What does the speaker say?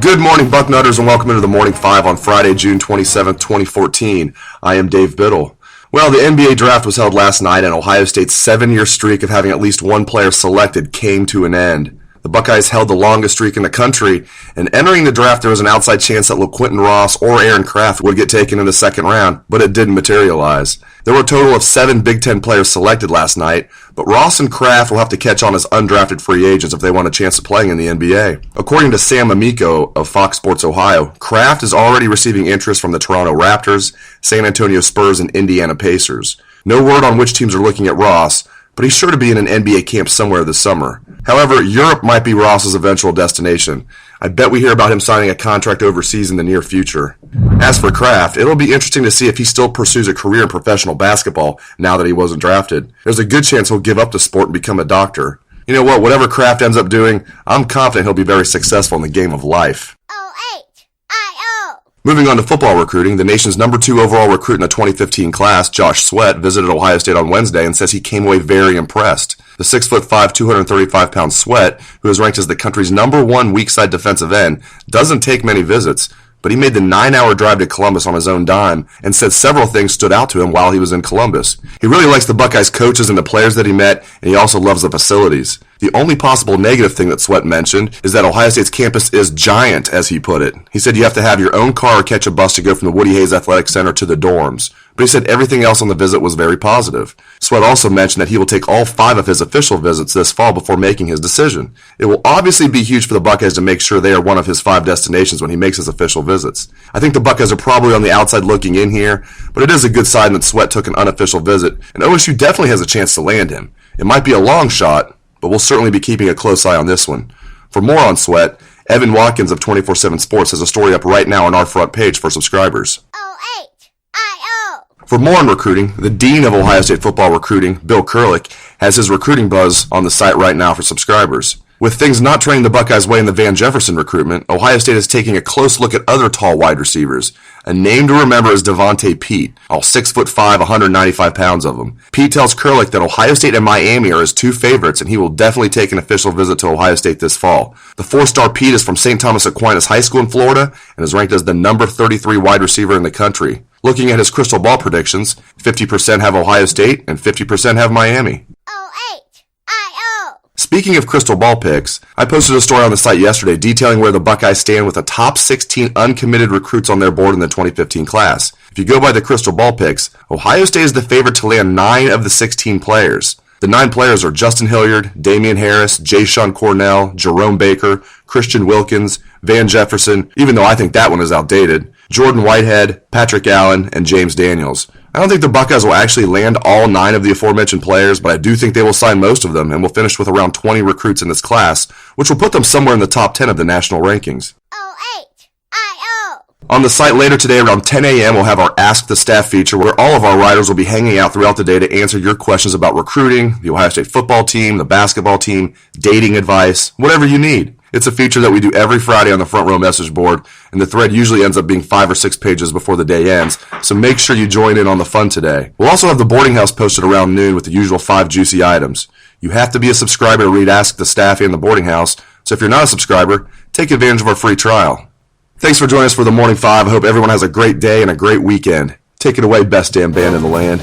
Good morning, Bucknutters, and welcome into the Morning Five on Friday, June 27th, 2014. I am Dave Biddle. Well, the NBA draft was held last night, and Ohio State's 7-year streak of having at least one player selected came to an end. The Buckeyes held the longest streak in the country, and entering the draft there was an outside chance that LaQuinton Ross or Aaron Craft would get taken in the second round, but it didn't materialize. There were a total of 7 Big Ten players selected last night, but Ross and Craft will have to catch on as undrafted free agents if they want a chance of playing in the NBA. According to Sam Amico of Fox Sports Ohio, Craft is already receiving interest from the Toronto Raptors, San Antonio Spurs, and Indiana Pacers. No word on which teams are looking at Ross, but he's sure to be in an NBA camp somewhere this summer. However, Europe might be Ross's eventual destination. I bet we hear about him signing a contract overseas in the near future. As for Craft, it'll be interesting to see if he still pursues a career in professional basketball now that he wasn't drafted. There's a good chance he'll give up the sport and become a doctor. You know what, whatever Craft ends up doing, I'm confident he'll be very successful in the game of life. Moving on to football recruiting, the nation's number 2 overall recruit in the 2015 class, Josh Sweat, visited Ohio State on Wednesday and says he came away very impressed. The 6'5", 235-pound Sweat, who is ranked as the country's number 1 weak side defensive end, doesn't take many visits, but he made the 9-hour drive to Columbus on his own dime and said several things stood out to him while he was in Columbus. He really likes the Buckeyes coaches and the players that he met, and he also loves the facilities. The only possible negative thing that Sweat mentioned is that Ohio State's campus is giant, as he put it. He said you have to have your own car or catch a bus to go from the Woody Hayes Athletic Center to the dorms. But he said everything else on the visit was very positive. Sweat also mentioned that he will take all 5 of his official visits this fall before making his decision. It will obviously be huge for the Buckeyes to make sure they are one of his 5 destinations when he makes his official visits. I think the Buckeyes are probably on the outside looking in here, but it is a good sign that Sweat took an unofficial visit, and OSU definitely has a chance to land him. It might be a long shot, but we'll certainly be keeping a close eye on this one. For more on Sweat, Evan Watkins of 24/7 Sports has a story up right now on our front page for subscribers. For more on recruiting, the Dean of Ohio State football recruiting, Bill Kurlick, has his recruiting buzz on the site right now for subscribers. With things not trending the Buckeyes' way in the Van Jefferson recruitment, Ohio State is taking a close look at other tall wide receivers. A name to remember is Devante Peete, all 6'5", 195 pounds of him. Pete tells Kurlick that Ohio State and Miami are his 2 favorites, and he will definitely take an official visit to Ohio State this fall. The 4-star Pete is from St. Thomas Aquinas High School in Florida and is ranked as the number 33 wide receiver in the country. Looking at his crystal ball predictions, 50% have Ohio State and 50% have Miami. Speaking of crystal ball picks, I posted a story on the site yesterday detailing where the Buckeyes stand with the top 16 uncommitted recruits on their board in the 2015 class. If you go by the crystal ball picks, Ohio State is the favorite to land 9 of the 16 players. The 9 players are Justin Hilliard, Damian Harris, Jayshon Cornell, Jerome Baker, Christian Wilkins, Van Jefferson, even though I think that one is outdated, Jordan Whitehead, Patrick Allen, and James Daniels. I don't think the Buckeyes will actually land all 9 of the aforementioned players, but I do think they will sign most of them and will finish with around 20 recruits in this class, which will put them somewhere in the top 10 of the national rankings. On the site later today around 10 a.m. we'll have our Ask the Staff feature where all of our writers will be hanging out throughout the day to answer your questions about recruiting, the Ohio State football team, the basketball team, dating advice, whatever you need. It's a feature that we do every Friday on the Front Row message board, and the thread usually ends up being 5 or 6 pages before the day ends, so make sure you join in on the fun today. We'll also have the boarding house posted around noon with the usual 5 juicy items. You have to be a subscriber to read Ask the Staff and the boarding house, so if you're not a subscriber, take advantage of our free trial. Thanks for joining us for the Morning 5. I hope everyone has a great day and a great weekend. Take it away, best damn band in the land.